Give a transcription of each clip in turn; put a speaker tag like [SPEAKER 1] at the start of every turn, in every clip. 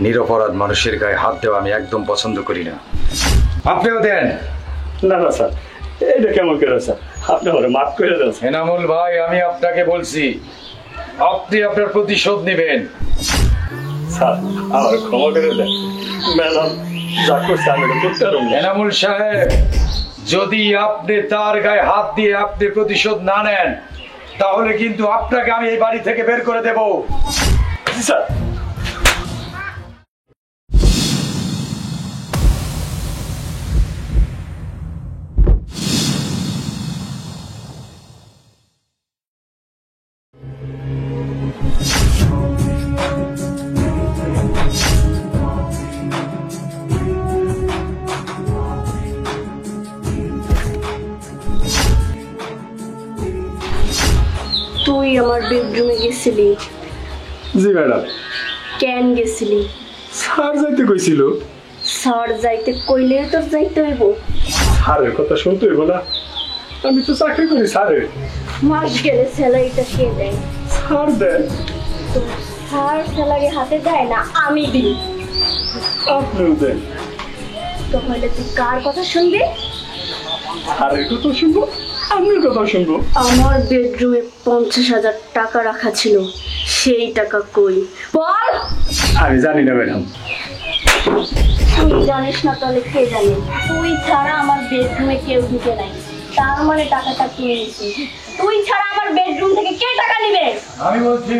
[SPEAKER 1] নিরপরাধ মানুষের গায়ে হাত দেওয়া আমি একদম পছন্দ করি না। আপনিও দেন।
[SPEAKER 2] না না স্যার, এটা কেমন করে স্যার? আপনি আমার মাফ করে দেন।
[SPEAKER 1] এনামুল ভাই, আমি আপনাকে বলছি আপনি আপনার প্রতিশোধ নেবেন।
[SPEAKER 2] স্যার আমার ক্ষমা করে দেন। ম্যাডাম যা করছে আমি এটা করতে পারবো না।
[SPEAKER 1] এনামুল সাহেব, যদি আপনি তার গায়ে হাত দিয়ে আপনি প্রতিশোধ না নেন তাহলে কিন্তু আপনাকে আমি এই বাড়ি থেকে বের করে দেব।
[SPEAKER 2] স্যার
[SPEAKER 3] তুই আমার বেডরুমে গেছিলি?
[SPEAKER 2] জি ম্যাডাম।
[SPEAKER 3] কেন গেছিলি?
[SPEAKER 2] স্যার যাইতে কইছিল।
[SPEAKER 3] স্যার যাইতে কইলে তোর যাইতে হইব।
[SPEAKER 2] স্যারের কথা শুনতে হইব না? আমি তো চাকরি করি স্যারের।
[SPEAKER 3] মাস গেলে স্যালারিটা কে দেয়?
[SPEAKER 2] স্যার দেন।
[SPEAKER 3] তো স্যার স্যালারি হাতে দেয় না, আমি দিই।
[SPEAKER 2] আপনিও দেন।
[SPEAKER 3] তাহলে তুই কার কথা শুনবি?
[SPEAKER 2] স্যারের কথা শুনবো, আপনার কথা শুনবো।
[SPEAKER 3] আমার বেডরুমে 50,000 টাকা রাখা ছিল, সেই টাকা কই বল?
[SPEAKER 2] আমি জানি না ম্যাডাম।
[SPEAKER 3] তুই জানিস না তাহলে কে জানে? তুই ছাড়া আমার বেডরুমে কেউ ঢুকে নাই, তার মানে টাকাটা তুই নিছিস। তুই ছাড়া আমার বেডরুম থেকে কে টাকা নিবে?
[SPEAKER 1] আমি বলছি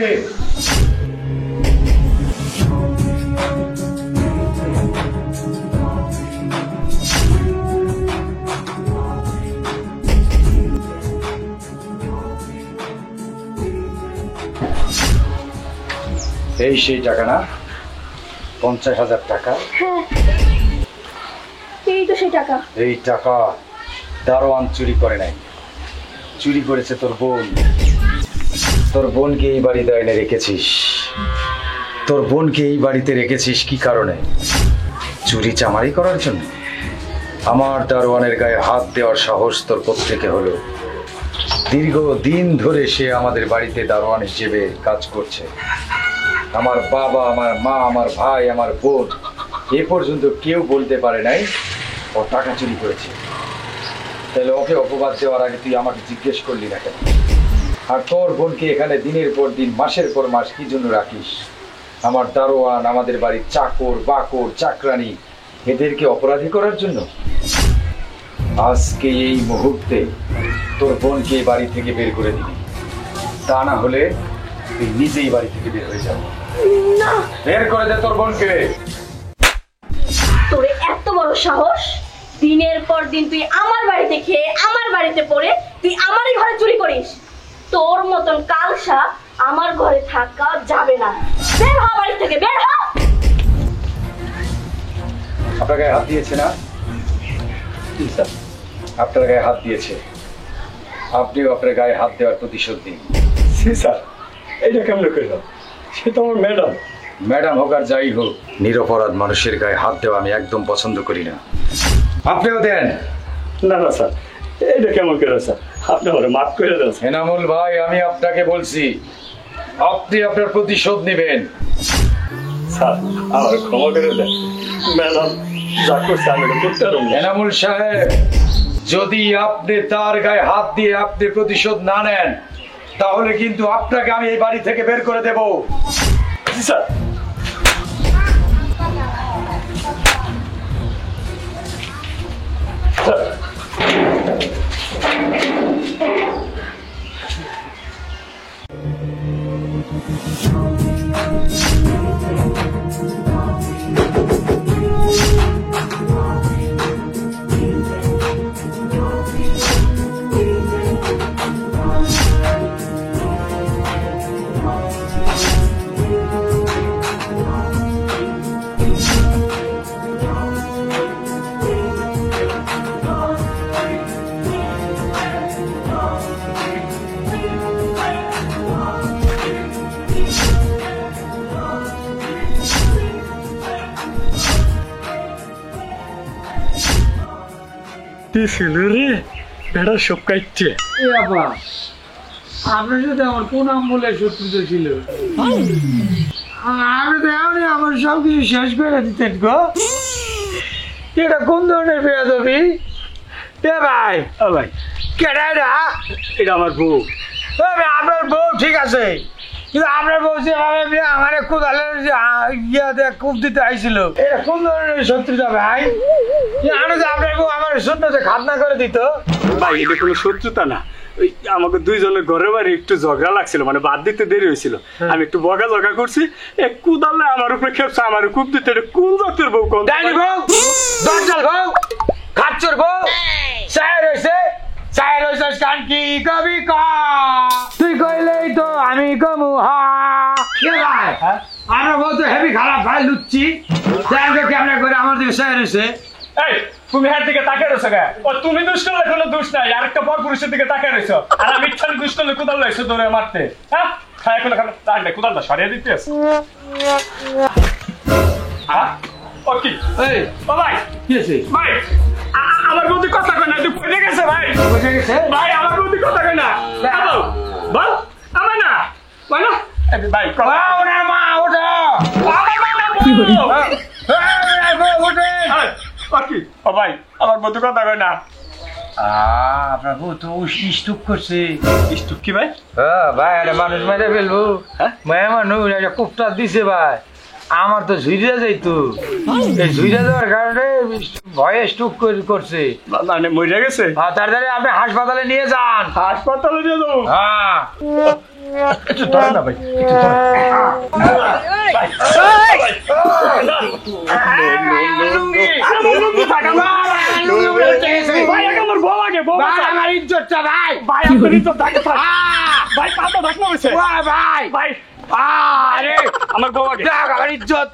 [SPEAKER 1] এই সেই টাকা না? 50,000 টাকা?
[SPEAKER 3] হ্যাঁ, এই তো সেই টাকা।
[SPEAKER 1] এই টাকা দারোয়ান চুরি করে নাই, চুরি করেছে তোর বোন। তোর বোনকে এই বাড়িতে এনে রেখেছিস। তোর বোনকে এই বাড়িতে রেখেছিস কি কারণে? চুরি চামারি করার জন্য? আমার দারোয়ানের গায়ে হাত দেওয়ার সাহস তোর কোত্থেকে হলো? দীর্ঘদিন ধরে সে আমাদের বাড়িতে দারোয়ান হিসেবে কাজ করছে। আমার বাবা, আমার মা, আমার ভাই, আমার বোন এ পর্যন্ত কেউ বলতে পারে নাই ও টাকা চুরি করেছে। তাহলে ওকে অপবাদ দেওয়ার আগে তুই আমাকে জিজ্ঞেস করলি না কেন? আর তোর বোনকে এখানে দিনের পর দিন, মাসের পর মাস কি জন্য রাখিস? আমার দারোয়ান, আমাদের বাড়ির চাকর বাকর চাকরানি, এদেরকে অপরাধী করার জন্য? আজকে এই মুহূর্তে তোর বোনকে এই বাড়ি থেকে বের করে দিবি, তা না হলে তুই নিজেই বাড়ি থেকে বের হয়ে যাবি।
[SPEAKER 3] না,
[SPEAKER 1] বের করে দে তোর বোনকে।
[SPEAKER 3] তোর এত বড় সাহস! দিনের পর দিন তুই আমার বাড়িতে খেয়ে, আমার বাড়িতে পড়ে, তুই আমারই ঘরে চুরি করিস। তোর মতন কালসা আমার ঘরে থাকা যাবে না। বের হ বাড়ি থেকে, বের হ।
[SPEAKER 1] আপনার গায়ে হাত দিয়েছে না? আপনার গায়ে হাত দিয়েছে, আপনিও আপনার গায়ে হাত দেওয়ার প্রতিশোধ দিন।
[SPEAKER 2] স্যার এটা কেমন করে? সে তো আমার ম্যাডাম।
[SPEAKER 1] ম্যাডাম হোক আর যাই হোক, নিরপরাধ মানুষের গায়ে হাত দেওয়া আমি একদম পছন্দ করি না। আপনিও দেন।
[SPEAKER 2] না না স্যার, এটা কেমন করে স্যার? আপনি আমার মাফ করে দেন।
[SPEAKER 1] এনামুল ভাই, আমি আপনাকে বলছি আপনি আপনার প্রতিশোধ নেবেন।
[SPEAKER 2] স্যার আমার ক্ষমা করে দেন। ম্যাডাম যা করছে আমি এটা করতে পারবো না।
[SPEAKER 1] এনামুল সাহেব, যদি আপনি তার গায়ে হাত দিয়ে আপনি প্রতিশোধ না নেন তাহলে কিন্তু আপনাকে আমি এই বাড়ি থেকে বের করে দেব।
[SPEAKER 2] স্যার ছিল রে বেড়া সব কাটছে।
[SPEAKER 4] আপনার সাথে আমার কোন আমলের শত্রুতা ছিল? আমি তো এমনি আমার সব কিছু শেষ করে দিতেন গো। এটা কোন ধরনের বেয়াদবি? এ ভাই,
[SPEAKER 2] ও ভাই,
[SPEAKER 4] কেডা এটা?
[SPEAKER 2] এটা আমার বউ।
[SPEAKER 4] ও ভাই, আপনার বউ ঠিক আছে, কিন্তু আপনার বউ যেভাবে আমার কোদালের ইয়ে কূপ দিতে আইছিল, এটা কোন ধরনের শত্রুতা ভাই? আমি তো আপনার বউ আমার শূন্যতে খাতনা করে দিত।
[SPEAKER 2] ভাই এটা কোনো শত্রুতা না, ওই আমাকে দুইজনের ঘরের বাড়ি একটু ঝগড়া লাগছিল, মানে বাদ দিতে দেরি হয়েছিল। আমি একটু বকা করছি, এক কুদালে আমার উপরে খেপছে, আমার কূপ দিতে। এটা কোন জাতের বউ? কোন
[SPEAKER 4] ডাইনি বউ, দরজাল বউ, খাচ্চর বউ, চায়ের হয়েছে, চায়ের হয়েছে কান কি কবি ক, তুই কইলেই তো আমি কমু হা। কে ভাই, আমার বউ তো হেভি খারাপ ভাই, লুচ্ছি। দেখো কেমন করে আমার দিকে চায়ের হয়েছে।
[SPEAKER 2] এই তুমি হাত দিকে তাকিয়ে রয়েছো কে? ও তুমি দুষ্ট হলে কোনো দোষ নাই, আরেকটা পর পুরুষের দিকে তাকিয়ে রয়েছো। আর আমি ইচ্ছালে দুষ্ট হলে কুদাল লাইছো ধরে মারতে। হ্যাঁ খায় এখন কুদালটা সরিয়ে দিতেছ। ও কি?
[SPEAKER 4] এই,
[SPEAKER 2] ও ভাই,
[SPEAKER 4] কি আছে?
[SPEAKER 2] ভাই আমার বৌদি কথা কয় না, তুই পড়ে গেছে ভাই।
[SPEAKER 4] বুঝে গেছে?
[SPEAKER 2] ভাই আমার বৌদি কথা কয় না। বল বল, আমার না বল না। ভাই
[SPEAKER 4] বাও না মা, ওঠো।
[SPEAKER 2] ও ভাই আমার বৌদি কথা কয় না।
[SPEAKER 4] আপনার বউ তো স্টুক করছে।
[SPEAKER 2] স্টুক কি ভাই?
[SPEAKER 4] ভাই একটা মানুষ মেরে ফেলবো।
[SPEAKER 2] হ্যাঁ?
[SPEAKER 4] মায়া মানুষ একটা কুপটা দিছে ভাই, আমার তো ঝুইরা যাইতো। এই ঝুইরা যাওয়ার কারণে ভয়ে স্টুক করছে।
[SPEAKER 2] মানে মরে গেছে?
[SPEAKER 4] তাড়াতাড়ি আপনি হাসপাতালে নিয়ে যান।
[SPEAKER 2] হাসপাতালে নিয়ে যাবো?
[SPEAKER 4] হ্যাঁ,
[SPEAKER 2] একটু ধরে না ভাই, একটু ধরে। ভাই আমার বউ আগে, বউ
[SPEAKER 4] ভাই, আমার ইজ্জতটা ভাই।
[SPEAKER 2] ভাই আপনার ইজ্জত থাকে থাক। ভাই পাতা ঢাকনা হয়েছে।
[SPEAKER 4] ভাই,
[SPEAKER 2] ভাই
[SPEAKER 4] আরে
[SPEAKER 2] আমার বউ আগে।
[SPEAKER 4] দেখ আমার ইজ্জত।